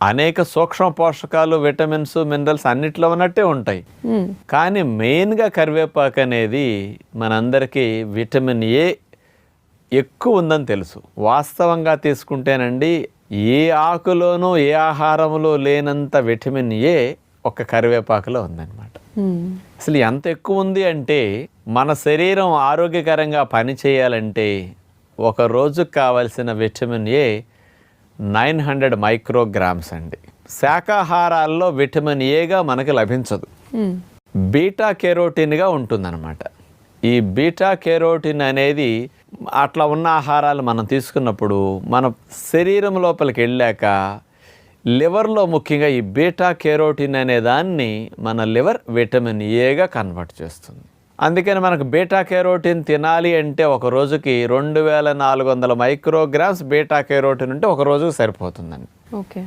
అనేక సూక్ష్మ పోషకాలు, విటమిన్స్, మినరల్స్ అన్నిట్లో ఉన్నట్టే ఉంటాయి. కానీ మెయిన్గా కరివేపాకు అనేది మనందరికీ విటమిన్ ఏ ఎక్కువ ఉందని తెలుసు. వాస్తవంగా తీసుకుంటేనండి ఏ ఆకులోనూ ఏ ఆహారంలో లేనంత విటమిన్ ఏ ఒక కరివేపాకులో ఉందన్నమాట. అసలు ఎంత ఎక్కువ ఉంది అంటే మన శరీరం ఆరోగ్యకరంగా పనిచేయాలంటే ఒక రోజుకు కావలసిన విటమిన్ ఏ 900 మైక్రోగ్రామ్స్ అండి. శాకాహారాల్లో విటమిన్ ఏగా మనకి లభించదు, బీటా కెరోటిన్గా ఉంటుందన్నమాట. ఈ బీటా కెరోటిన్ అనేది అట్లా ఉన్న ఆహారాలు మనం తీసుకున్నప్పుడు మన శరీరం లోపలికి వెళ్ళాక లివర్లో ముఖ్యంగా ఈ బీటా కెరోటిన్ అనే దాన్ని మన లివర్ విటమిన్ ఏగా కన్వర్ట్ చేస్తుంది. అందుకని మనకు బీటా కెరోటిన్ తినాలి అంటే ఒక రోజుకి 2400 మైక్రోగ్రామ్స్ బీటా కెరోటిన్ ఉంటే ఒక రోజుకి సరిపోతుందండి. ఓకే.